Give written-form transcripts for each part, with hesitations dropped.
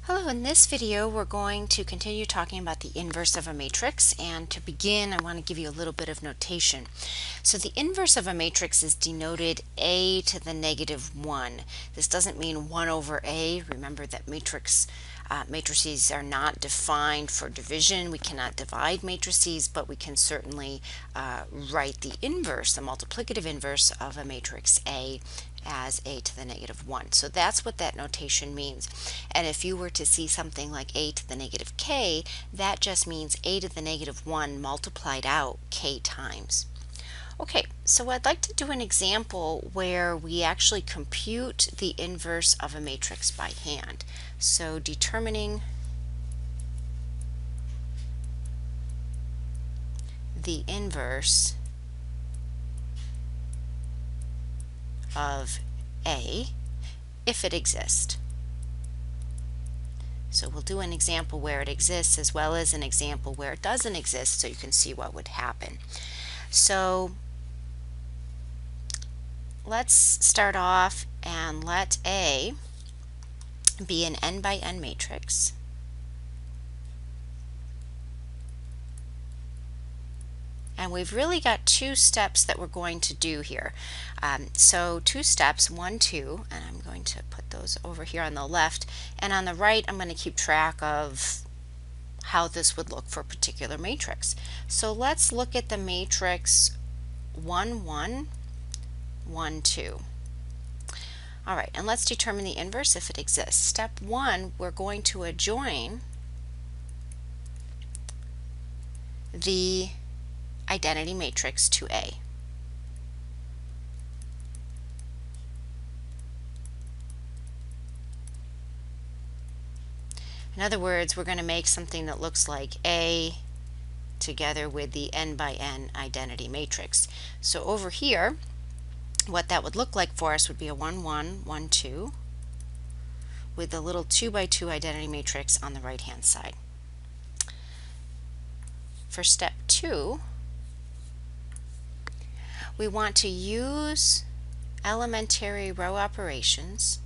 Hello, in this video we're going to continue talking about the inverse of a matrix, and to begin I want to give you a little bit of notation. So the inverse of a matrix is denoted a to the negative 1. This doesn't mean 1 over a. Remember that matrices are not defined for division. We cannot divide matrices, but we can certainly write the inverse, the multiplicative inverse of a matrix A as a to the negative 1. So that's what that notation means. And if you were to see something like a to the negative k, that just means a to the negative 1 multiplied out k times. Okay, so I'd like to do an example where we actually compute the inverse of a matrix by hand. So determining the inverse of A if it exists. So we'll do an example where it exists as well as an example where it doesn't exist so you can see what would happen. So let's start off and let A be an n by n matrix. And we've really got two steps that we're going to do here. So two steps, 1, 2, and I'm going to put those over here on the left. And on the right, I'm going to keep track of how this would look for a particular matrix. So let's look at the matrix 1, 1, 1, 2. All right, and let's determine the inverse if it exists. Step 1, we're going to adjoin the identity matrix to A. In other words, we're going to make something that looks like A together with the n by n identity matrix. So over here, what that would look like for us would be a 1, 1, 1, 2 with the little 2 by 2 identity matrix on the right hand side. For step 2, we want to use elementary row operations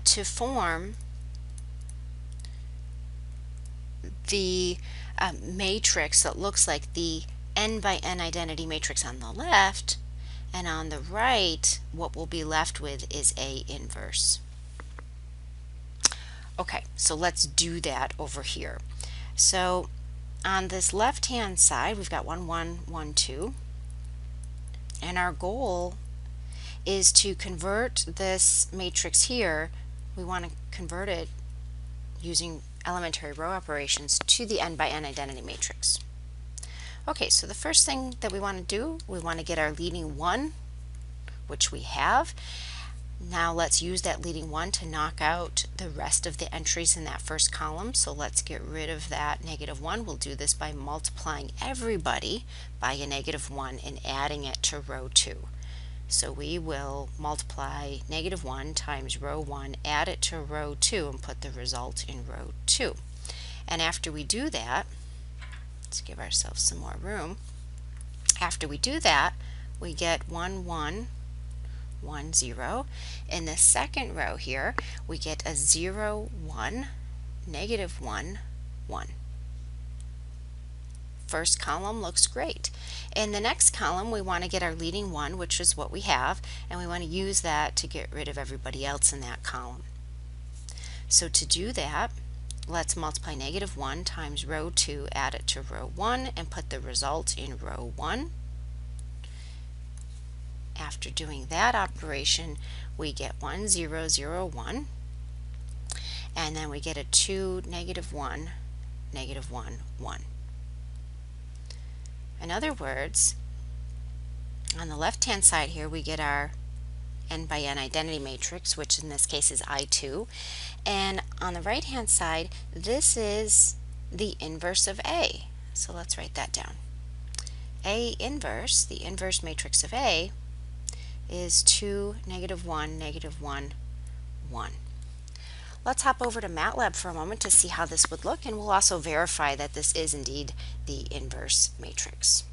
to form the matrix that looks like the n by n identity matrix on the left, and on the right what we'll be left with is A inverse. Okay, so let's do that over here. So on this left hand side we've got 1, 1, 1, 2, and our goal is to convert this matrix here. We want to convert it using elementary row operations to the n by n identity matrix. Okay, so the first thing that we want to do, we want to get our leading 1, which we have. Now let's use that leading 1 to knock out the rest of the entries in that first column. So let's get rid of that negative 1. We'll do this by multiplying everybody by a negative 1 and adding it to row 2. So we will multiply negative 1 times row 1, add it to row 2, and put the result in row 2. And after we do that, let's give ourselves some more room. After we do that, we get 1, 1, 1, 0. In the second row here, we get a 0, 1, negative 1, 1. First column looks great. In the next column, we want to get our leading 1, which is what we have, and we want to use that to get rid of everybody else in that column. So to do that, let's multiply negative 1 times row 2, add it to row 1, and put the result in row 1. After doing that operation, we get 1, 0, 0, 1, and then we get a 2, negative 1, negative 1, 1. In other words, on the left hand side here we get our n by n identity matrix, which in this case is I2, and on the right hand side this is the inverse of A. So let's write that down. A inverse, the inverse matrix of A, is 2, negative 1, negative 1, 1. Let's hop over to MATLAB for a moment to see how this would look, and we'll also verify that this is indeed the inverse matrix.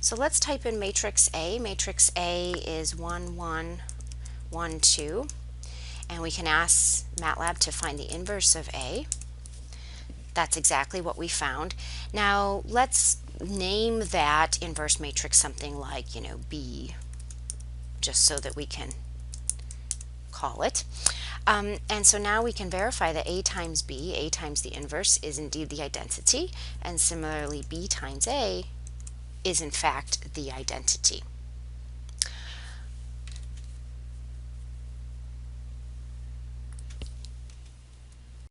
So let's type in matrix A. Matrix A is 1, 1, 1, 2. And we can ask MATLAB to find the inverse of A. That's exactly what we found. Now let's name that inverse matrix something like, B, just so that we can call it. And so now we can verify that A times B, A times the inverse, is indeed the identity, and similarly B times A is in fact the identity.